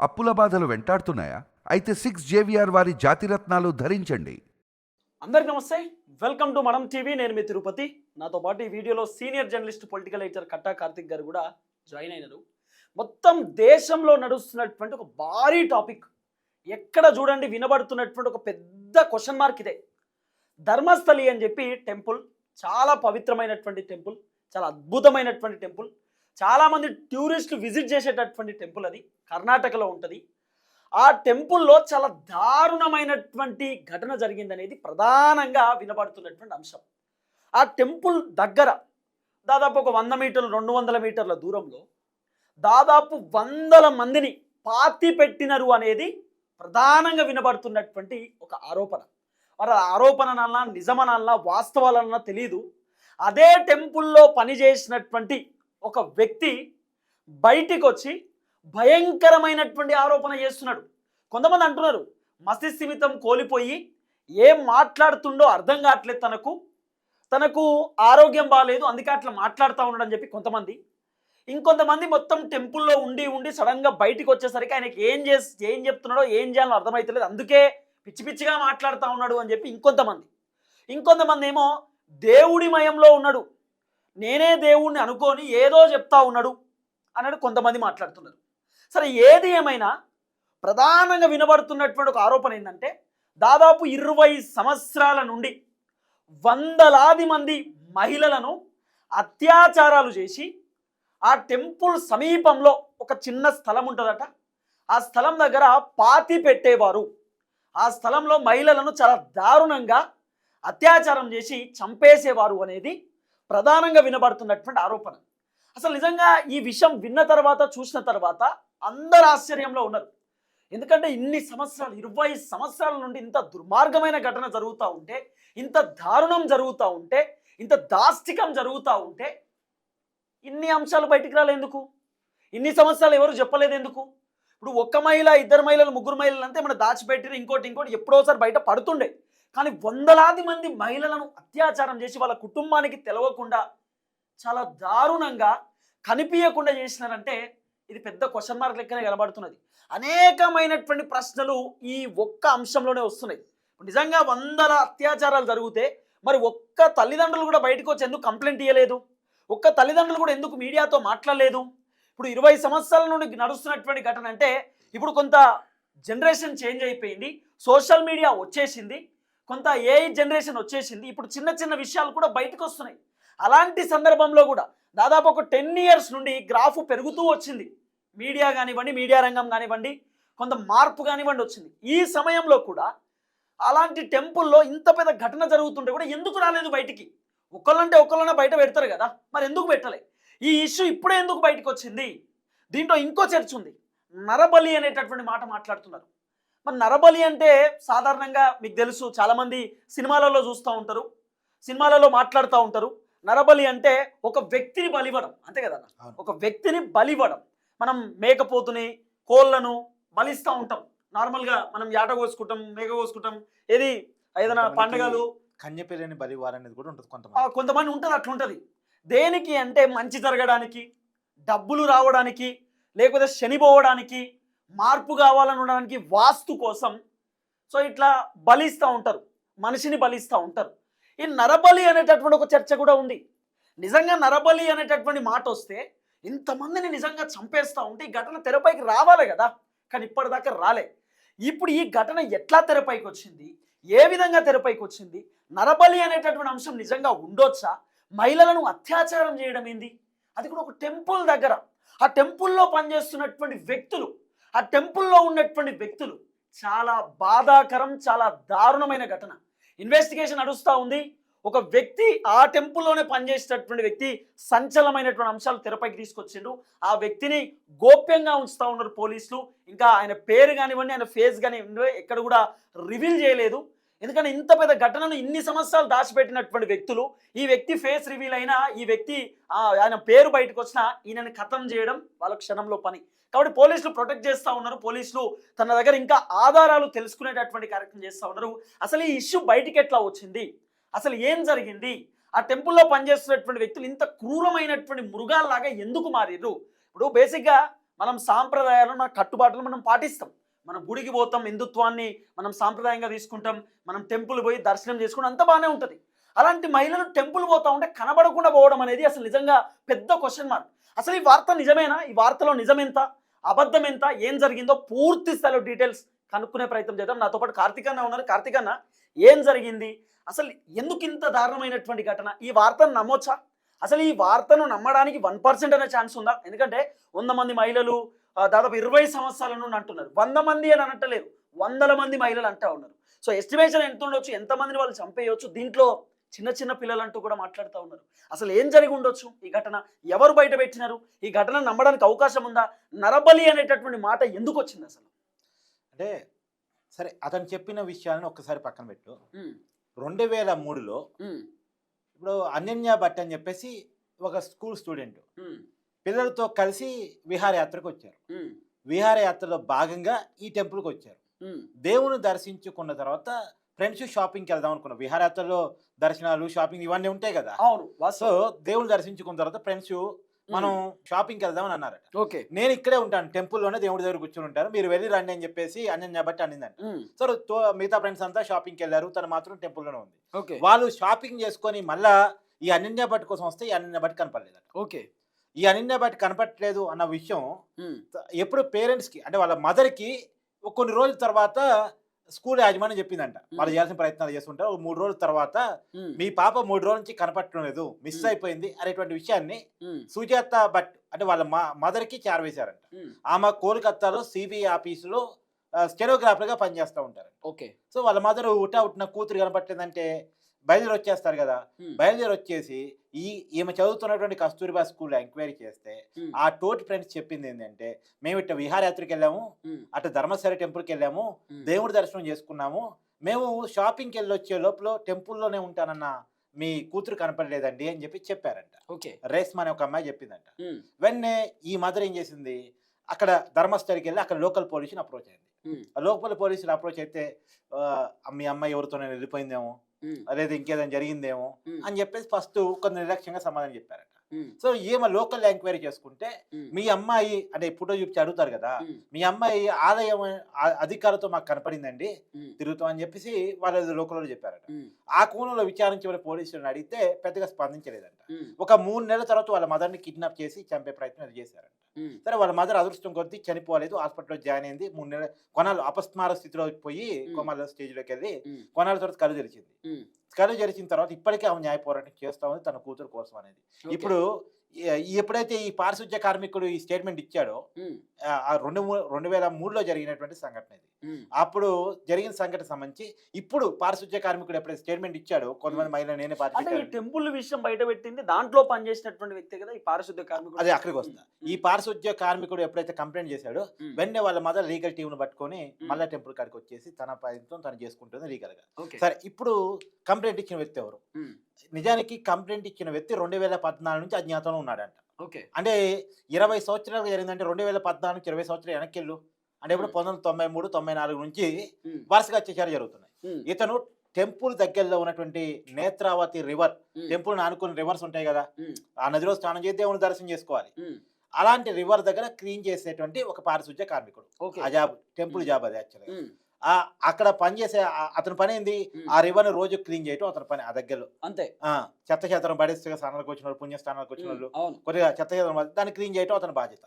అప్పుల బాధలు వెంటాడుతున్నాయా? అయితే 6 JVR వారి జాతిరత్నాలు ధరించండి. అందరికి నమస్తే, వెల్కమ్ టు మనం టీవీ. నేను మీ తిరుపతి. నాతో పాటు ఈ వీడియోలో సీనియర్ జర్నలిస్ట్ పొలిటికల్ ఎడిటర్ కట్టా కార్తిక్ గారు కూడా జాయిన్ అయినారు. మొత్తం దేశంలో నడుస్తున్నటువంటి ఒక భారీ టాపిక్, ఎక్కడ చూడండి వినబడుతున్నటువంటి ఒక పెద్ద క్వశ్చన్ మార్క్ ఇదే. ధర్మస్థలి అని చెప్పి టెంపుల్, చాలా పవిత్రమైనటువంటి టెంపుల్, చాలా అద్భుతమైనటువంటి టెంపుల్, చాలామంది టూరిస్టులు విజిట్ చేసేటటువంటి టెంపుల్. అది కర్ణాటకలో ఉంటుంది. ఆ టెంపుల్లో చాలా దారుణమైనటువంటి ఘటన జరిగిందనేది ప్రధానంగా వినబడుతున్నటువంటి అంశం. ఆ టెంపుల్ దగ్గర దాదాపు ఒక 100 మీటర్లు 200 మీటర్ల దూరంలో దాదాపు 100 మందిని పాతి పెట్టినరు అనేది ప్రధానంగా వినబడుతున్నటువంటి ఒక ఆరోపణ. మరి ఆరోపణనన్నా నిజమనన్నా వాస్తవాలన్నా తెలియదు. అదే టెంపుల్లో పనిచేసినటువంటి ఒక వ్యక్తి బయటికి వచ్చి భయంకరమైనటువంటి ఆరోపణ చేస్తున్నాడు. కొంతమంది అంటున్నారు మతిస్థిమితం కోల్పోయి ఏం మాట్లాడుతుండో అర్థం కావట్లేదు, తనకు ఆరోగ్యం బాగాలేదు అందుకే అట్లా మాట్లాడుతూ ఉన్నాడు అని చెప్పి కొంతమంది. ఇంకొంతమంది మొత్తం టెంపుల్లో ఉండి సడన్గా బయటికి వచ్చేసరికి ఆయనకి ఏం చెప్తున్నాడో ఏం చేయాలో అర్థమవుతలేదు, అందుకే పిచ్చి పిచ్చిగా మాట్లాడుతూ ఉన్నాడు అని చెప్పి ఇంకొంతమంది ఏమో దేవుడి మయంలో ఉన్నాడు, నేనే దేవుడిని అనుకొని ఏదో చెప్తా ఉన్నాడు అన్నాడు కొంతమంది మాట్లాడుతున్నారు. సరే, ఏది ఏమైనా ప్రధానంగా వినబడుతున్నటువంటి ఒక ఆరోపణ ఏంటంటే దాదాపు 20 సంవత్సరాల నుండి వందలాది మంది మహిళలను అత్యాచారాలు చేసి ఆ టెంపుల్ సమీపంలో ఒక చిన్న స్థలం ఉంటుందట, ఆ స్థలం దగ్గర పాతి పెట్టేవారు. ఆ స్థలంలో మహిళలను చాలా దారుణంగా అత్యాచారం చేసి చంపేసేవారు అనేది ప్రధానంగా వినబడుతున్నటువంటి ఆరోపణ. అసలు నిజంగా ఈ విషయం విన్న తర్వాత, చూసిన తర్వాత అందరు ఆశ్చర్యంలో ఉన్నారు. ఎందుకంటే ఇన్ని సంవత్సరాలు, 20 సంవత్సరాల నుండి ఇంత దుర్మార్గమైన ఘటన జరుగుతూ ఉంటే, ఇంత దారుణం జరుగుతూ ఉంటే, ఇంత దాష్టికం జరుగుతూ ఉంటే ఇన్ని అంశాలు బయటికి రాలేందుకు? ఇన్ని సంవత్సరాలు ఎవరు చెప్పలేదు ఎందుకు? ఇప్పుడు ఒక్క మహిళ, 2 మహిళలు, 3 మహిళలు అంతే మన దాచిపెట్టి ఇంకోటి ఎప్పుడోసారి బయట పడుతుండే. కానీ వందలాది మంది మహిళలను అత్యాచారం చేసి వాళ్ళ కుటుంబానికి తెలవకుండా చాలా దారుణంగా కనిపించకుండా చేసినారంటే ఇది పెద్ద క్వశ్చన్ మార్క్ లెక్కనే కనబడుతున్నది. అనేకమైనటువంటి ప్రశ్నలు ఈ ఒక్క అంశంలోనే వస్తున్నాయి. నిజంగా 100 అత్యాచారాలు జరిగితే మరి ఒక్క తల్లిదండ్రులు కూడా బయటకు వచ్చి ఎందుకు కంప్లైంట్ ఇవ్వలేదు? ఒక్క తల్లిదండ్రులు కూడా ఎందుకు మీడియాతో మాట్లాడలేదు? ఇప్పుడు 20 సంవత్సరాల నుండి నడుస్తున్నటువంటి ఘటన అంటే ఇప్పుడు కొంత జనరేషన్ చేంజ్ అయిపోయింది, సోషల్ మీడియా వచ్చేసింది, కొంత ఏఐ జనరేషన్ వచ్చేసింది. ఇప్పుడు చిన్న చిన్న విషయాలు కూడా బయటకు వస్తున్నాయి. అలాంటి సందర్భంలో కూడా దాదాపు ఒక 10 ఇయర్స్ నుండి గ్రాఫ్ పెరుగుతూ వచ్చింది. మీడియా కానివ్వండి, మీడియా రంగం కానివ్వండి, కొంత మార్పు కానివ్వండి వచ్చింది. ఈ సమయంలో కూడా అలాంటి టెంపుల్లో ఇంత పెద్ద ఘటన జరుగుతుంటే కూడా ఎందుకు రాలేదు బయటికి? ఒకళ్ళన్నా బయట పెడతారు కదా, మరి ఎందుకు పెట్టలే? ఈ ఇష్యూ ఇప్పుడే ఎందుకు బయటకు వచ్చింది? దీంట్లో ఇంకో చర్చ ఉంది. నరబలి అనేటటువంటి మాట మాట్లాడుతున్నారు. మరి నరబలి అంటే సాధారణంగా మీకు తెలుసు, చాలామంది సినిమాలలో చూస్తూ ఉంటారు, సినిమాలలో మాట్లాడుతూ ఉంటారు. నరబలి అంటే ఒక వ్యక్తిని బలివ్వడం, అంతే కదా? ఒక వ్యక్తిని బలివ్వడం. మనం మేకపోతుని, కోళ్ళను బలిస్తూ ఉంటాం. నార్మల్గా మనం యాట కోసుకుంటాం, మేక కోసుకుంటాం, ఏదైనా పండుగలు కన్యపిల్లని బలివారు అనేది కూడా ఉంటుంది. కొంతమంది ఉంటుంది, అట్లుంటుంది. దేనికి అంటే మంచి జరగడానికి, డబ్బులు రావడానికి, లేకపోతే శని పోవడానికి, మార్పు కావాలనడానికి, వాస్తు కోసం. సో ఇట్లా బలిస్తూ ఉంటారు, మనిషిని బలిస్తూ ఉంటారు. ఈ నరబలి అనేటటువంటి ఒక చర్చ కూడా ఉంది. నిజంగా నరబలి అనేటటువంటి మాట వస్తే ఇంతమందిని నిజంగా చంపేస్తూ ఉంటే ఈ ఘటన తెరపైకి రావాలి కదా, కానీ ఇప్పటిదాకా రాలే. ఇప్పుడు ఈ ఘటన ఎట్లా తెరపైకి వచ్చింది, ఏ విధంగా తెరపైకి వచ్చింది? నరబలి అనేటటువంటి అంశం నిజంగా ఉండొచ్చా? మహిళలను అత్యాచారం చేయడం ఏంది? అది కూడా ఒక టెంపుల్ దగ్గర. ఆ టెంపుల్లో పనిచేస్తున్నటువంటి వ్యక్తులు, ఆ టెంపుల్లో ఉన్నటువంటి వ్యక్తులు, చాలా బాధాకరం, చాలా దారుణమైన ఘటన. ఇన్వెస్టిగేషన్ నడుస్తూ ఉంది. ఒక వ్యక్తి, ఆ టెంపుల్లోనే పనిచేసేటటువంటి వ్యక్తి సంచలనమైనటువంటి అంశాలు తెరపైకి తీసుకొచ్చిండు. ఆ వ్యక్తిని గోప్యంగా ఉంచుతూ ఉన్నారు పోలీసులు. ఇంకా ఆయన పేరు కానివ్వండి, ఆయన ఫేస్ కానివ్వండి ఎక్కడ కూడా రివీల్ చేయలేదు. ఎందుకంటే ఇంత పెద్ద ఘటనను ఇన్ని సంవత్సరాలు దాచిపెట్టినటువంటి వ్యక్తులు, ఈ వ్యక్తి ఫేస్ రివీల్ అయినా, ఈ వ్యక్తి ఆయన పేరు బయటకు వచ్చినా ఈయనని ఖతం చేయడం వాళ్ళ క్షణంలో పని. కాబట్టి పోలీసులు ప్రొటెక్ట్ చేస్తూ ఉన్నారు. పోలీసులు తన దగ్గర ఇంకా ఆధారాలు తెలుసుకునేటటువంటి కార్యక్రమం చేస్తూ ఉన్నారు. అసలు ఈ ఇష్యూ బయటికి ఎట్లా వచ్చింది, అసలు ఏం జరిగింది, ఆ టెంపుల్లో పనిచేస్తున్నటువంటి వ్యక్తులు ఇంత క్రూరమైనటువంటి మృగాల్లాగా ఎందుకు మారిర్రు? ఇప్పుడు బేసిక్గా మనం సాంప్రదాయాలను మన కట్టుబాట్లు మనం పాటిస్తాం. మనం గుడికి పోతాం, హిందుత్వాన్ని మనం సాంప్రదాయంగా తీసుకుంటాం, మనం టెంపుల్ పోయి దర్శనం చేసుకుంటాం, అంత బాగానే ఉంటుంది. అలాంటి మహిళలు టెంపుల్ పోతా ఉంటే కనబడకుండా పోవడం అనేది అసలు నిజంగా పెద్ద క్వశ్చన్ మార్క్. అసలు ఈ వార్త నిజమేనా? ఈ వార్తలో నిజమెంత, అబద్ధం ఎంత, ఏం జరిగిందో పూర్తి స్థాయిలో డీటెయిల్స్ కనుక్కునే ప్రయత్నం చేద్దాం. నాతో పాటు కార్తీక్ అన్న ఉన్నారు. కార్తీక్ అన్న, ఏం జరిగింది అసలు? ఎందుకు ఇంత దారుణమైనటువంటి ఘటన? ఈ వార్తను నమ్మొచ్చా? అసలు ఈ వార్తను నమ్మడానికి 1% అనే ఛాన్స్ ఉందా? ఎందుకంటే 100 మంది మహిళలు దాదాపు 20 సంవత్సరాల నుండి అంటున్నారు. 100 మంది అని అనట్లేదు, వందల మంది మహిళలు అంటా ఉన్నారు. సో ఎస్టిమేషన్ ఎంత ఉండొచ్చు, ఎంతమందిని వాళ్ళు చంపేయవచ్చు? దీంట్లో చిన్న చిన్న పిల్లలు అంటూ కూడా మాట్లాడుతూ ఉన్నారు. అసలు ఏం జరిగి ఉండొచ్చు? ఈ ఘటన ఎవరు బయట పెట్టినారు? ఈ ఘటన నమ్మడానికి అవకాశం ఉందా? నరబలి అనేటటువంటి మాట ఎందుకు వచ్చింది అసలు? అంటే సరే, అతను చెప్పిన విషయాలను ఒక్కసారి పక్కన పెట్టు. 2003లో ఇప్పుడు అనన్య భట్ అని చెప్పేసి ఒక స్కూల్ స్టూడెంట్ పిల్లలతో కలిసి విహారయాత్రకు వచ్చారు. విహారయాత్రలో భాగంగా ఈ టెంపుల్కి వచ్చారు. దేవుని దర్శించుకున్న తర్వాత ఫ్రెండ్స్ షాపింగ్కి వెళ్దాం అనుకున్నాం. విహారయాత్రలో దర్శనాలు, షాపింగ్ ఇవన్నీ ఉంటాయి కదా. అవును. సో దేవుని దర్శించుకున్న తర్వాత ఫ్రెండ్స్ మనం షాపింగ్కి వెళ్దామని అన్నారట. ఓకే, నేను ఇక్కడే ఉంటాను, టెంపుల్లోనే దేవుడి దగ్గర కూర్చొని ఉంటాను, మీరు వెళ్ళి రండి అని చెప్పేసి అనన్య భట్ అనిందంట. సో మిగతా ఫ్రెండ్స్ అంతా షాపింగ్కి వెళ్ళారు, తను మాత్రం టెంపుల్లోనే ఉంది. ఓకే, వాళ్ళు షాపింగ్ చేసుకొని మళ్ళా ఈ అనన్య భట్ కోసం వస్తే ఈ అనన్య భట్ కనపడలేదట. ఓకే, ఈ అనన్య భట్ కనపడలేదు అన్న విషయం ఎప్పుడు పేరెంట్స్కి, అంటే వాళ్ళ మదర్కి కొన్ని రోజుల తర్వాత స్కూల్ యాజమాన్యం చెప్పిందంట. వాళ్ళు చేయాల్సిన ప్రయత్నాలు చేస్తుంటారు. 3 రోజుల తర్వాత మీ పాప 3 రోజుల నుంచి కనపడటం లేదు, మిస్ అయిపోయింది అనేటువంటి విషయాన్ని సుజాత భట్ అంటే వాళ్ళ మదర్కి చేరవేశారంట. ఆమె కోల్కతాలో సిబిఐ ఆఫీసులో స్టెనోగ్రాఫర్ గా పనిచేస్తూ ఉంటారు. ఓకే, సో వాళ్ళ మదర్ ఉట్టిన కూతురు కనపట్లేదంటే బయలుదేరి వచ్చేస్తారు కదా. బయలుదేరి వచ్చేసి ఈమె చదువుతున్నటువంటి కస్తూరిబా స్కూల్లో ఎంక్వైరీ చేస్తే ఆ తోటి ఫ్రెండ్స్ చెప్పింది ఏంటంటే, మేము ఇట్లా విహారయాత్రికి వెళ్ళాము, అటు ధర్మశాల టెంపుల్కి వెళ్ళాము, దేవుడి దర్శనం చేసుకున్నాము, మేము షాపింగ్కి వెళ్ళి వచ్చే లోపల టెంపుల్లోనే ఉంటానన్న మీ కూతురు కనపడలేదండి అని చెప్పి చెప్పారంట. రేస్మా అనే ఒక అమ్మాయి చెప్పిందంట. వెన్నే ఈ మదర్ ఏం చేసింది, అక్కడ ధర్మస్థలికి వెళ్ళి అక్కడ లోకల్ పోలీసుని అప్రోచ్ అయింది. లోకల్ పోలీసులు అప్రోచ్ అయితే మీ అమ్మాయి ఎవరితో నేను వెళ్ళిపోయిందేమో, లేదా ఇంకేదైనా జరిగిందేమో అని చెప్పేసి ఫస్ట్ కొంత నిర్లక్ష్యంగా సమాధానం చెప్పారట. సో ఈమె లోకల్ ఎంక్వైరీ చేసుకుంటే మీ అమ్మాయి అంటే ఫోటో చూపించి అడుగుతారు కదా, మీ అమ్మాయి ఆలయం అధికారులతో మాకు కనపడిందండి తిరుగుతాం అని చెప్పేసి వాళ్ళు లోకల్లో చెప్పారట. ఆ కోణంలో విచారించే పోలీసులను అడిగితే పెద్దగా స్పందించలేదంట. ఒక 3 నెలల తర్వాత వాళ్ళ మదర్ని కిడ్నాప్ చేసి చంపే ప్రయత్నం చేశారంట. సరే, వాళ్ళ మదర్ అదృష్టం కొద్దీ చనిపోలేదు, హాస్పిటల్లో జాయిన్ అయింది. 3 నెలల కొనాలు అపస్మార స్థితిలో పోయి కొమాల స్టేజ్లోకి వెళ్ళి కొనాల తర్వాత కళ్ళు తెరిచింది. కళ్ళు తెరిచిన తర్వాత ఇప్పటికే ఆమె న్యాయ పోరాటం చేస్తా ఉంది తన కూతురు కోసం అనేది. ఇప్పుడు ఎప్పుడైతే ఈ పారిశుధ్య కార్మికుడు ఈ స్టేట్మెంట్ ఇచ్చాడో 2003లో జరిగినటువంటి సంఘటన ఇది. అప్పుడు జరిగిన సంఘటన సంబంధించి ఇప్పుడు పారిశుధ్య కార్మికుడు ఎప్పుడైతే స్టేట్మెంట్ ఇచ్చాడో కొంతమంది మహిళలు నేనే అంటే ఈ టెంపుల్ విషయం బయట పెట్టింది దాంట్లో పనిచేసినటువంటి వ్యక్తి కదా ఈ పారిశుధ్య కార్మికుడు. అదే అక్కడికి వస్తా. ఈ పారిశుధ్య కార్మికుడు ఎప్పుడైతే కంప్లైంట్ చేశాడో వెంటనే వాళ్ళ మదర్ లీగల్ టీమ్ ను పట్టుకొని మళ్ళా టెంపుల్ కాడికి వచ్చేసి తన ప్రయత్నం తను చేసుకుంటుంది లీగల్ గా. సరే, ఇప్పుడు కంప్లైంట్ ఇచ్చిన వ్యక్తి ఎవరు? నిజానికి కంప్లైంట్ ఇచ్చిన వ్యక్తి 2014 నుంచి అజ్ఞాతంలో ఉన్నాడంట. అంటే 20 సంవత్సరాలు జరిగిందంటే 2014 నుంచి 20 సంవత్సరాలు వెనక్కి వెళ్ళు అంటే ఇప్పుడు 1993, 94 నుంచి వరుసగా అత్యాచారాలు జరుగుతున్నాయి. ఇతను టెంపుల్ దగ్గరలో ఉన్నటువంటి నేత్రావతి రివర్, టెంపుల్ ఆనుకున్న రివర్స్ ఉంటాయి కదా, ఆ నదిలో స్నానం చేసి దేవుని దర్శనం చేసుకోవాలి. అలాంటి రివర్ దగ్గర క్లీన్ చేసేటువంటి ఒక పారిశుధ్య కార్మికుడు. ఆ జాబ్ టెంపుల్ జాబ్ అది యాక్చువల్గా. అక్కడ పనిచేసే అతని పని ఏంది, ఆ రివర్ రోజు క్లీన్ చేయటం అతని పని. ఆ దగ్గరలో అంతే చెత్త చెత్తను పడేస్తే స్నానాలకు వచ్చిన వాళ్ళు, పుణ్యస్థానాలకు వచ్చిన వాళ్ళు కొద్దిగా చెత్త చెత్త దాన్ని క్లీన్ చేయటం అతని బాధ్యత.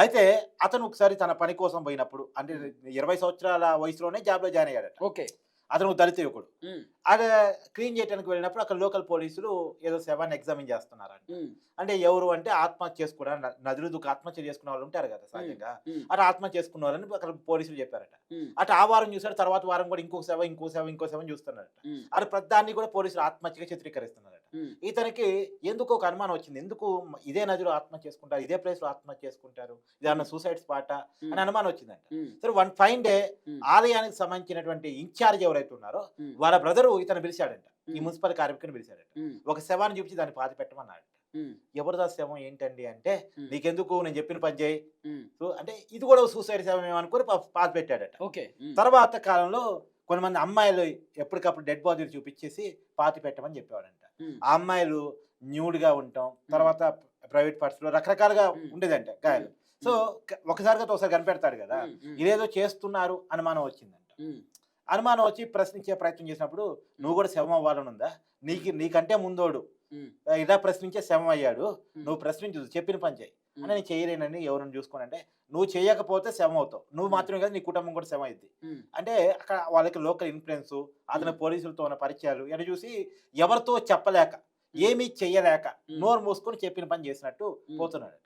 అయితే అతను ఒకసారి తన పని కోసం పోయినప్పుడు అంటే 20 సంవత్సరాల వయసులోనే జాబ్ లో జాయిన్ అయ్యాడట. అతను దళిత యువకుడు. అది క్లీన్ చేయడానికి వెళ్ళినప్పుడు అక్కడ లోకల్ పోలీసులు ఏదో శవాన్ని ఎగ్జామిన్ చేస్తున్నారంట. అంటే ఎవరు అంటే ఆత్మహత్య చేసుకోవడానికి నదులు దుఃఖ ఆత్మహత్య చేసుకున్న వాళ్ళు ఉంటారు కదా సహజంగా, అటు ఆత్మహత్య చేసుకున్న వాళ్ళని అక్కడ పోలీసులు చెప్పారట. అటు ఆ వారం చూసారు, తర్వాత వారం కూడా ఇంకో శవం చూస్తున్నారట. అది ప్రతిదాన్ని కూడా పోలీసులు ఆత్మహత్యగా చిత్రీకరిస్తున్నారట. ఇతనికి ఎందుకు ఒక అనుమానం వచ్చింది, ఎందుకు ఇదే నదిలో ఆత్మహత్య చేసుకుంటారు, ఇదే ప్లేస్ లో ఆత్మహత్య చేసుకుంటారు, ఇదన్న సూసైడ్ స్పాట్ అని అనుమానం వచ్చిందంట. సరే, వన్ ఫైన్ డే ఆలయానికి సంబంధించినటువంటి ఇన్ఛార్జ్ ఎవరైతే ఉన్నారో వాళ్ళ బ్రదరు ఇతను పిలిచాడంట, ఈ మున్సిపల్ కార్మికుని పిలిచాడట. ఒక శవాన్ని చూపించి దాన్ని పాతి పెట్టమన్నాడు. ఎవరిదా శవం ఏంటండి అంటే, నీకెందుకు నేను చెప్పిన పని చేయి అంటే ఇది కూడా సూసైడ్ శవం ఏమనుకుని పాతి పెట్టాడట. తర్వాత కాలంలో కొంతమంది అమ్మాయిలు ఎప్పటికప్పుడు డెడ్ బాడీలు చూపించేసి పాతి పెట్టమని చెప్పేవాడంట. ఆ అమ్మాయిలు న్యూడ్ గా ఉంటాం, తర్వాత ప్రైవేట్ పార్ట్స్ లో రకరకాలుగా ఉండేదంట గాయాలు. సో ఒకసారిగా ఒకసారి కనిపెడతాడు కదా, ఇదేదో చేస్తున్నారు అనుమానం వచ్చిందంట. అనుమానం వచ్చి ప్రశ్నించే ప్రయత్నం చేసినప్పుడు నువ్వు కూడా శవం అవ్వాలని ఉందా, నీకంటే ముందోడు ఇలా ప్రశ్నించే శవం అయ్యాడు, నువ్వు ప్రశ్నించు, చెప్పిన పని చేయి అని నేను చేయలేనని ఎవరిని చూసుకోని అంటే, నువ్వు చేయకపోతే శవం అవుతావు, నువ్వు మాత్రమే కదా నీ కుటుంబం కూడా శవం అయింది అంటే అక్కడ వాళ్ళకి లోకల్ ఇన్ఫ్లుయెన్స్, అతని పోలీసులతో ఉన్న పరిచయాలు ఎడ చూసి ఎవరితో చెప్పలేక ఏమీ చెయ్యలేక నోరు మూసుకొని చెప్పిన పని చేసినట్టు పోతున్నాడట.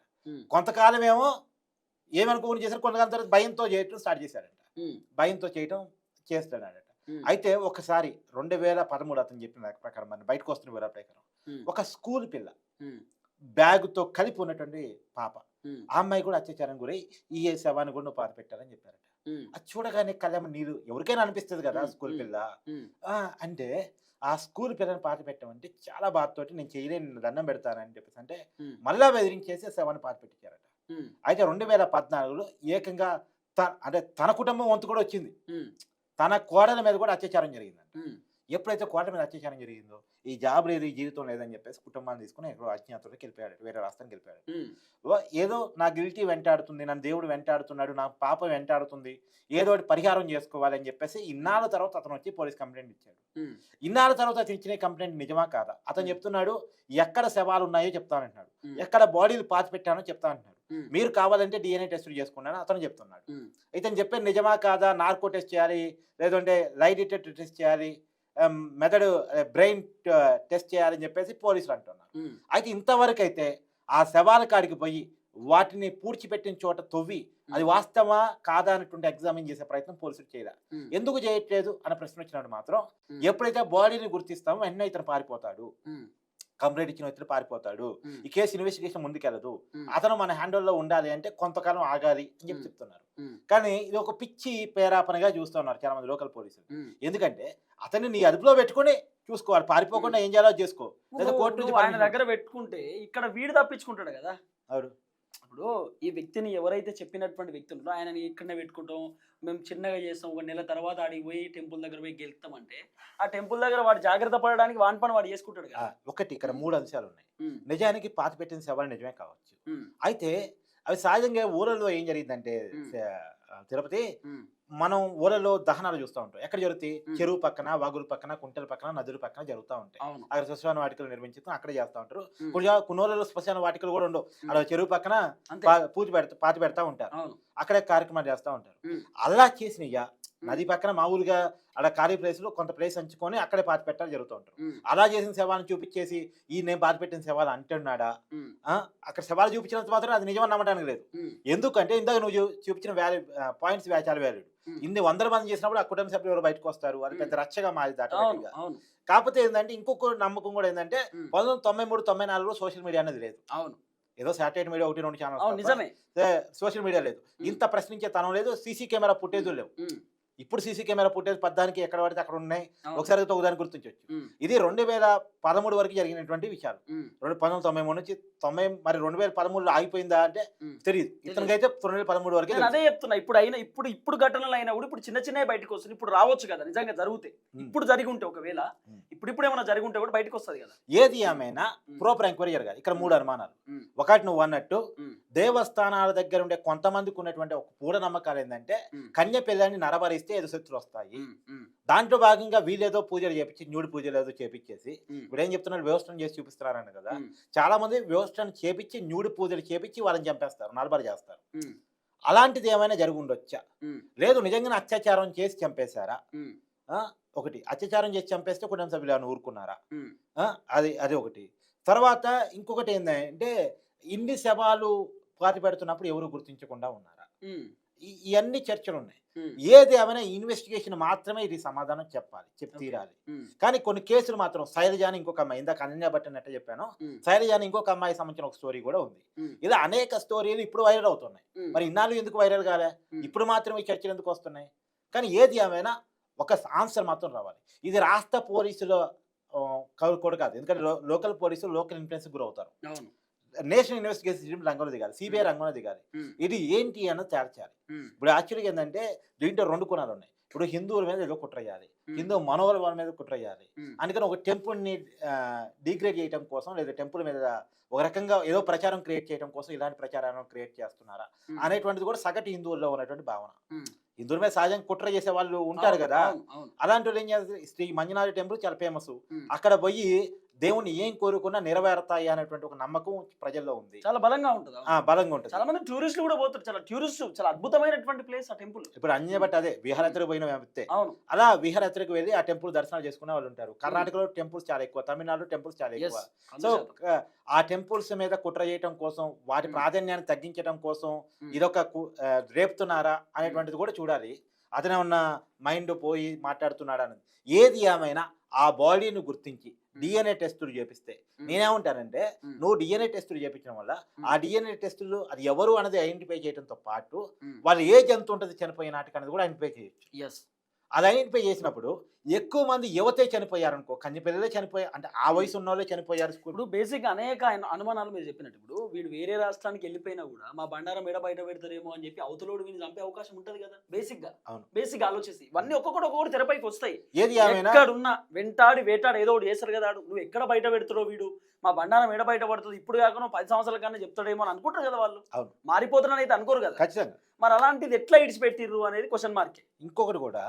కొంతకాలం ఏమో ఏమనుకోని చేశారు, కొంతకాలం తర్వాత భయంతో చేయటం స్టార్ట్ చేశాడంట. భయంతో చేయటం చేస్తాడట. అయితే ఒకసారి 2013 అతను చెప్పిన ప్రకారం మరి బయటకు వస్తున్న వివరాల ప్రకారం ఒక స్కూల్ పిల్ల బ్యాగుతో కలిపి ఉన్నటువంటి పాప, ఆ అమ్మాయి కూడా అత్యాచారం గురై ఈ శవాన్ని కూడా నువ్వు పాత పెట్టారని చెప్పారట. అది చూడగానే కళ్యాణ నీరు ఎవరికైనా అనిపిస్తుంది కదా స్కూల్ పిల్ల. అంటే ఆ స్కూల్ పిల్లని పాత పెట్టామంటే చాలా బాధతోటి నేను చేయలేని దండం పెడతానని చెప్పేసి అంటే మళ్ళా బెదిరించేసి శవాన్ని పాత పెట్టించారట. అయితే 2014లో ఏకంగా అంటే తన కుటుంబం వంతు కూడా వచ్చింది, తన కోడల మీద కూడా అత్యాచారం జరిగిందంట. ఎప్పుడైతే కోడల మీద అత్యాచారం జరిగిందో ఈ జాబ్ లేదు, ఈ జీవితం లేదని చెప్పేసి కుటుంబాన్ని తీసుకుని ఎక్కడో అజ్ఞాతంలోకి వెళ్ళిపోయాడు, వేరే రాష్ట్రానికి వెళ్ళిపోయాడు. ఏదో నా గిల్టీ వెంటాడుతుంది, నన్ను దేవుడు వెంటాడుతున్నాడు, నా పాప వెంటాడుతుంది, ఏదో ఒకటి పరిహారం చేసుకోవాలని చెప్పేసి ఇన్నాళ్ళ తర్వాత అతను వచ్చి పోలీస్ కంప్లైంట్ ఇచ్చాడు. ఇన్నాళ్ళ తర్వాత అతను ఇచ్చిన కంప్లైంట్ నిజమా కాదా, అతను చెప్తున్నాడు ఎక్కడ శవాలు ఉన్నాయో చెప్తానంటున్నాడు, ఎక్కడ బాడీలు పాతి పెట్టానో చెప్తానంటున్నాడు, మీరు కావాలంటే DNA టెస్ట్ చేసుకున్నాను అతను చెప్తున్నాడు. ఇతను చెప్పే నిజమా కాదా, నార్కో టెస్ట్ చేయాలి, లేదంటే లై డిటెక్టర్ టెస్ట్ చేయాలి, మెథడ్ బ్రెయిన్ టెస్ట్ చేయాలని చెప్పేసి పోలీసులు అంటున్నారు. అయితే ఇంతవరకు అయితే ఆ శవాల కాడికి పోయి వాటిని పూడ్చిపెట్టిన చోట తవ్వి అది వాస్తవా కాదా అన్నటువంటి ఎగ్జామిన్ చేసే ప్రయత్నం పోలీసులు చేయలే. ఎందుకు చేయట్లేదు అనే ప్రశ్న వచ్చినప్పుడు మాత్రం ఎప్పుడైతే బాడీని గుర్తిస్తామో వెంటనే ఇతను పారిపోతాడు, కంప్లైంట్ ఇచ్చిన వ్యక్తులు పారిపోతాడు, ఈ కేసు ఇన్వెస్టిగేషన్ ముందుకెళ్ళదు, అతను మన హ్యాండిల్లో ఉండాలి అంటే కొంతకాలం ఆగాలి అని చెప్పి చెప్తున్నారు. కానీ ఇది ఒక పిచ్చి పేరాపనగా చూస్తున్నారు చాలా మంది లోకల్ పోలీసులు. ఎందుకంటే అతన్ని నీ అదుపులో పెట్టుకుని చూసుకోవాలి, పారిపోకుండా ఏం చేయాలో చేసుకో, లేదా కోర్టు నుంచి ఆయన దగ్గర పెట్టుకుంటే ఇక్కడ వీడు తప్పించుకుంటాడు కదా. అవును, ఇప్పుడు ఈ వ్యక్తిని ఎవరైతే చెప్పినటువంటి వ్యక్తులు ఆయనని ఇక్కడనే పెట్టుకుంటాం, మేము చిన్నగా చేస్తాం, ఒక నెల తర్వాత ఆడికి పోయి టెంపుల్ దగ్గర పోయి గెలుస్తామంటే ఆ టెంపుల్ దగ్గర వాడు జాగ్రత్త పడడానికి వాని పని వాడు చేసుకుంటాడు కదా. ఒకటి ఇక్కడ 3 అంశాలు ఉన్నాయి. నిజానికి పాత పెట్టిన శవాలు నిజమే కావచ్చు, అయితే అవి సహజంగా ఊరల్లో ఏం జరిగిందంటే తిరుపతి మనం ఊరల్లో దహనాలు చూస్తూ ఉంటాం. ఎక్కడ జరుగుతాయి, చెరువు పక్కన, వాగుల పక్కన, కుంటల పక్కన, నదుల పక్కన జరుగుతూ ఉంటాయి. అక్కడ శ్మశాన వాటికలు నిర్మించి అక్కడే చేస్తూ ఉంటారు. కొన్ని ఊళ్ళలో శ్మశాన వాటికలు కూడా ఉండవు, అక్కడ చెరువు పక్కన పాతి పెడతా ఉంటారు, అక్కడే కార్యక్రమాలు చేస్తూ ఉంటారు. అలా చేసినయ్యా నది పక్కన మామూలుగా అక్కడ ఖాళీ ప్లేస్ లో కొంత ప్లేస్ అంచుకొని అక్కడే పాతి పెట్టాలి జరుగుతూ ఉంటారు. అలా చేసిన శవాలను చూపించేసి ఈ నేను పాతి పెట్టిన శవాలు అంటున్నాడా, అక్కడ శవాలు చూపించినంత మాత్రం అది నిజమని నమ్మడానికి లేదు. ఎందుకంటే ఇందాక నువ్వు చూపించిన పాయింట్స్ చాలా వ్యాలిడ్. ఇన్ని 100 మంది చేసినప్పుడు ఆ కుటుంబ సభ్యులు ఎవరు బయటకు వస్తారు, అది పెద్ద రచ్చగా మారింది ఆటోమేటిక్గా. కాకపోతే ఏంటంటే ఇంకొక నమ్మకం కూడా ఏంటంటే 1993-94లో సోషల్ మీడియా అనేది లేదు. అవును, ఏదో satellite media 1-2 channel, social media లేదు, ఇంత ప్రశ్నించే తనం లేదు, సీసీ కెమెరా ఫుటేజ్ లేవు. ఇప్పుడు సీసీ కెమెరా ఫుటేజ్ పద్దానికి ఎక్కడ పడితే అక్కడ ఉన్నాయి, ఒకసారి ఒకదాన్ని గుర్తించవచ్చు. ఇది 2013 వరకు జరిగినటువంటి విషయాలు. 1993 నుంచి 90, మరి 2013లో ఆగిపోయిందా అంటే తెలియదు. ఇతనికైతే 2013 వరకు అదే చెప్తున్నా. ఇప్పుడు ఘటనలు అయినా కూడా ఇప్పుడు చిన్న చిన్న బయటకు వస్తుంది, ఇప్పుడు రావచ్చు కదా నిజంగా జరుగుతాయి. ఇప్పుడు జరిగి ఉంటే ఒకవేళ ఇప్పుడు ఏమైనా జరిగి ఉంటే కూడా బయటకు వస్తుంది కదా. ఏది ఏమైనా ప్రాపర్ ఎంక్వైరీ జరగాలి. ఇక్కడ 3 అనుమానాలు. ఒకటి నువ్వు అన్నట్టు దేవస్థానాల దగ్గర ఉండే కొంతమందికి ఉన్నటువంటి ఒక పూల నమ్మకాలు ఏంటంటే కన్య పిల్లని నరబరిస్తే ఏదో శక్తులు వస్తాయి. దాంట్లో భాగంగా వీళ్ళేదో పూజలు చేపించి న్యూడి పూజలు ఏదో చేపించేసి ఇప్పుడు ఏం చెప్తున్నారు, వ్యవస్థను చేసి చూపిస్తున్నారని కదా. చాలా మంది వ్యవస్థను చేపించి న్యూడి పూజలు చేపించి వాళ్ళని చంపేస్తారు, నరబరి చేస్తారు. అలాంటిది ఏమైనా జరిగి ఉండొచ్చా, లేదు నిజంగానే అత్యాచారం చేసి చంపేశారా, ఒకటి అత్యాచారం చేసి చంపేస్తే కుటుంబ సభ్యులు ఊరుకున్నారా, అది ఒకటి. తర్వాత ఇంకొకటి ఏంటంటే ఇన్ని శవాలు పాతి పెడుతున్నప్పుడు ఎవరు గుర్తించకుండా ఉన్నారా, ఇవన్నీ చర్చలు ఉన్నాయి. ఏది ఏమైనా ఇన్వెస్టిగేషన్ మాత్రమే ఇది సమాధానం చెప్పి తీరాలి. కానీ కొన్ని కేసులు మాత్రం శైలజాని ఇంకొక అమ్మాయి, ఇందాక అనన్య భట్ అన్నట్టు చెప్పాను, శైలజాని ఇంకొక అమ్మాయి సంబంధించిన ఒక స్టోరీ కూడా ఉంది. ఇలా అనేక స్టోరీలు ఇప్పుడు వైరల్ అవుతున్నాయి. మరి ఇన్నాళ్ళు ఎందుకు వైరల్ కాలే, ఇప్పుడు మాత్రం ఈ చర్చలు ఎందుకు వస్తున్నాయి? కానీ ఏది ఏమైనా ఒక ఆన్సర్ మాత్రం రావాలి. ఇది రాష్ట్ర పోలీసుల కూడా కాదు, ఎందుకంటే లోకల్ పోలీసులు లోకల్ ఇన్ఫ్లుయెన్స్ గురవుతారు. నేషనల్ ఇన్వెస్టిగేషన్ రంగంలో దిగాలి, సిబిఐ రంగంలో దిగాలి. ఇది ఏంటి అన్నది తేల్చాలి. ఇప్పుడు యాక్చువల్గా ఏంటంటే దీంట్లో 2 కోణాలు ఉన్నాయి. ఇప్పుడు హిందువుల మీద ఏదో కుట్ర చేయాలి, హిందూ మనోహర్ వాళ్ళ మీద కుట్ర చేయాలి, అందుకని ఒక టెంపుల్ని డిగ్రేడ్ చేయడం కోసం లేదా టెంపుల్ మీద ఒక రకంగా ఏదో ప్రచారం క్రియేట్ చేయడం కోసం ఇలాంటి ప్రచారాన్ని క్రియేట్ చేస్తున్నారా అనేటువంటిది కూడా సగటు హిందువుల్లో ఉన్నటువంటి భావన. హిందువుల మీద సహజంగా కుట్ర చేసే వాళ్ళు ఉంటారు కదా, అలాంటి వాళ్ళు ఏం చేస్తారు, శ్రీ మంజునాథ టెంపుల్ చాలా ఫేమస్, అక్కడ పోయి దేవుణ్ణి ఏం కోరుకున్నా నెరవేరుతాయి అనేటువంటి ఒక నమ్మకం ప్రజల్లో ఉంది, చాలా బలంగా ఉంటుంది. బలంగా ఉంటుంది. చాలా మంది టూరిస్టులు కూడా పోతారు, చాలా అద్భుతమైనటువంటి ప్లేస్ ఆ టెంపుల్. ఇప్పుడు అన్య బట్టి అదే విహారయాత్రకు పోయిన వ్యక్తే అలా విహారయాత్రకు వెళ్ళి ఆ టెంపుల్ దర్శనాలు చేసుకునే వాళ్ళు ఉంటారు. కర్ణాటకలో టెంపుల్స్ చాలా ఎక్కువ, తమిళనాడులో టెంపుల్స్ చాలా ఎక్కువ. సో ఆ టెంపుల్స్ మీద కుట్ర చేయటం కోసం, వాటి ప్రాధాన్యాన్ని తగ్గించడం కోసం ఇదొక రేపుతున్నారా అనేటువంటిది కూడా చూడాలి. అతనే ఉన్న మైండ్ పోయి మాట్లాడుతున్నాడు అనేది. ఏది ఏమైనా ఆ బాడీని గుర్తించి డిఎన్ఏ టెస్టులు చేపిస్తే, నేనేమంటానంటే నువ్వు డిఎన్ఏ టెస్టులు చేపించడం వల్ల ఆ డిఎన్ఏ టెస్టులు అది ఎవరు అనేది ఐడెంటిఫై చేయడంతో పాటు వాళ్ళు ఏజ్ ఎంత ఉంటుంది చనిపోయిన నాటికి అనేది కూడా ఐడెంటిఫై చేయొచ్చు. అది ఐడెంటిఫై చేసినప్పుడు ఎక్కువ మంది యువతే చనిపోయారు అనుకో, కన్య పిల్లలే చనిపోయారు అంటే ఆ వయసు ఉన్న వాళ్ళే చనిపోయారు. ఇప్పుడు బేసిక్ అనేక అనుమానాలు మీరు చెప్పినట్టు, ఇప్పుడు వీడు వేరే రాష్ట్రానికి వెళ్ళిపోయినా కూడా మా బండారం ఎడ బయట పెడతారేమో అని చెప్పి అవతలోడు వీని చంపే అవకాశం ఉంటది కదా. బేసిక్ ఆలోచిస్తే ఇవన్నీ ఒక్కొక్కటి తెరపైకి వస్తాయి. ఏది ఎక్కడున్నా వెంటాడి వేటాడు ఏదో ఒకటి చేస్తారు కదా, నువ్వు ఎక్కడ బయట పెడతారో వీడు మా బండారం ఎడ బయట పడుతుంది ఇప్పుడు కాకుండా 10 సంవత్సరాల కన్నా చెప్తాడేమో అని అనుకుంటారు కదా వాళ్ళు. మారిపోతున్నాను అయితే అనుకోరు కదా ఖచ్చితంగా. మరి అలాంటిది ఎట్లా ఇడిచిపెట్టిర్రు అనేది క్వశ్చన్ మార్క్. ఇంకొకటి కూడా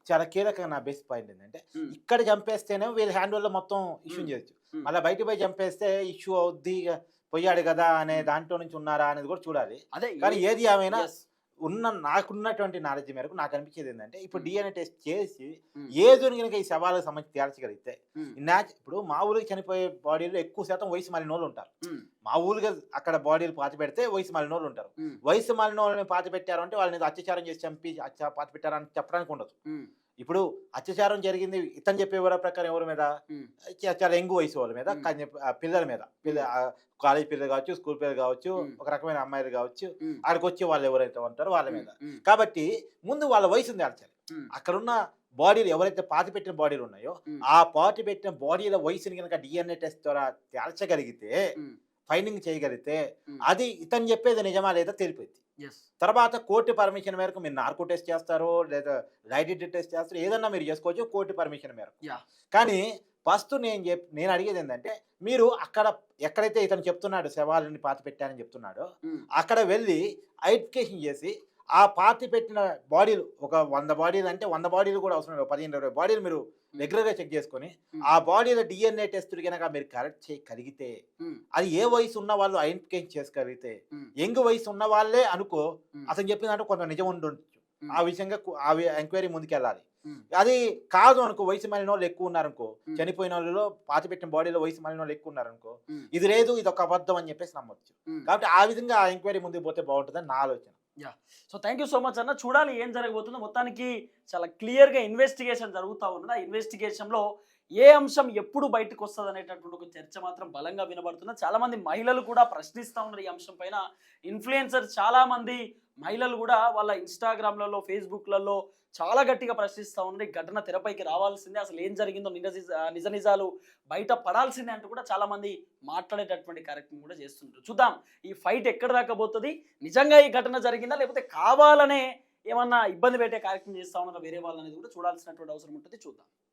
చాలా కీలకంగా నా బేస్ పాయింట్ ఏంటంటే, ఇక్కడ చంపేస్తేనే వీళ్ళ హ్యాండ్ వల్ల మొత్తం ఇష్యూ చేయొచ్చు, మళ్ళీ బయట పోయి చంపేస్తే ఇష్యూ అవుద్ది, పోయాడు కదా అనే దాంట్లో నుంచి ఉన్నారా అనేది కూడా చూడాలి. అదే కానీ ఏది ఏమైనా నాకున్నటువంటి నాలెడ్జ్ మేరకు నాకు అనిపించేది ఏంటంటే, ఇప్పుడు డిఎన్ఏ టెస్ట్ చేసి ఏదో కనుక ఈ సవాళ్ళకి సంబంధించి తేల్చగలిగితే, ఇప్పుడు మా ఊరికి చనిపోయే బాడీలో ఎక్కువ శాతం వయసు మాలిన వాళ్ళు ఉంటారు. మా ఊరుగా అక్కడ బాడీలు పాతి పెడితే వయసు మాలిన వాళ్ళు ఉంటారు. వయసు మాలిన వాళ్ళని పాతి పెట్టారు అంటే వాళ్ళని అత్యాచారం చేసి చంపి పాతి పెట్టారని చెప్పడానికి ఉండదు. ఇప్పుడు అత్యాచారం జరిగింది ఇతను చెప్పే ప్రకారం ఎవరి మీద, చాలా యంగ్ వయసు వాళ్ళ మీద, పిల్లల మీద, కాలేజ్ పిల్లలు కావచ్చు, స్కూల్ పిల్లలు కావచ్చు, ఒక రకమైన అమ్మాయిలు కావచ్చు, ఆడికి వచ్చే వాళ్ళు ఎవరైతే ఉంటారో వాళ్ళ మీద. కాబట్టి ముందు వాళ్ళ వయసుని తేల్చాలి. అక్కడున్న బాడీలు ఎవరైతే పాతి పెట్టిన బాడీలు ఉన్నాయో ఆ పాతి పెట్టిన బాడీల వయసుని కనుక డిఎన్ఏ టెస్ట్ ద్వారా తేల్చగలిగితే, ఫైండింగ్ చేయగలిగితే, అది ఇతను చెప్పేది నిజమా లేదా తెలిపోయింది. తర్వాత కోర్టు పర్మిషన్ మేరకు మీరు నార్కో టెస్ట్ చేస్తారో లేదా లైట్ టెస్ట్ చేస్తారో ఏదన్నా మీరు చేసుకోవచ్చు కోర్టు పర్మిషన్ మేరకు. కానీ ఫస్ట్ నేను అడిగేది ఏంటంటే, మీరు అక్కడ ఎక్కడైతే ఇతను చెప్తున్నాడు శవాలని పాతి పెట్టానని చెప్తున్నాడో అక్కడ వెళ్ళి ఐడెంటిఫికేషన్ చేసి ఆ పాతి పెట్టిన బాడీలు ఒక 100 బాడీలు అంటే 100 బాడీలు కూడా అవసరం లేదు, 15-20 బాడీలు మీరు రెగ్యులర్గా చెక్ చేసుకొని ఆ బాడీల డిఎన్ఏ టెస్టులు కనుక మీరు కరెక్ట్ చేయగలిగితే, అది ఏ వయసు ఉన్న వాళ్ళు ఐడెంటిఫికేషన్ చేసుకోగలిగితే, యంగ్ వయసు ఉన్న వాళ్ళే అనుకో అతను చెప్పిన దాంట్లో కొంత నిజం ఉండొచ్చు, ఆ విషయంగా ఆ ఎంక్వైరీ ముందుకెళ్ళాలి. అది కాదు అనుకో, వయసు మాలిన వాళ్ళు ఎక్కువ ఉన్నారనుకో, చనిపోయిన వాళ్ళలో పాతి పెట్టిన బాడీలో వయసు మాలిన వాళ్ళు ఎక్కువ ఉన్నారనుకో, ఇది లేదు ఇది ఒక అబద్ధం అని చెప్పేసి నమ్మొచ్చు. కాబట్టి ఆ విధంగా ఆ ఎంక్వైరీ ముందుకు పోతే బాగుంటుందని నా ఆలోచన. So thank you so much అన్న. చూడాలి ఏం జరగబోతుందో. మొత్తానికి చాలా క్లియర్గా ఇన్వెస్టిగేషన్ జరుగుతూ ఉన్నది. ఆ ఇన్వెస్టిగేషన్లో ఏ అంశం ఎప్పుడు బయటకు వస్తుంది అనేటటువంటి ఒక చర్చ మాత్రం బలంగా వినబడుతుంది. చాలా మంది మహిళలు కూడా ప్రశ్నిస్తూ ఉన్నారు ఈ అంశం పైన. ఇన్ఫ్లుయెన్సర్ చాలా మంది మహిళలు కూడా వాళ్ళ ఇన్స్టాగ్రామ్లలో, ఫేస్బుక్లలో చాలా గట్టిగా ప్రశ్నిస్తూ ఉన్నారు. ఈ ఘటన తెరపైకి రావాల్సిందే, అసలు ఏం జరిగిందో నిజ నిజాలు బయట పడాల్సిందే అంటూ కూడా చాలా మంది మాట్లాడేటటువంటి కార్యక్రమం కూడా చేస్తుంటారు. చూద్దాం ఈ ఫైట్ ఎక్కడ దాకా పోతుంది, నిజంగా ఈ ఘటన జరిగిందా లేకపోతే కావాలనే ఏమన్నా ఇబ్బంది పెట్టే కార్యక్రమం చేస్తా ఉన్నారా వేరే వాళ్ళనేది కూడా చూడాల్సినటువంటి అవసరం ఉంటుంది. చూద్దాం.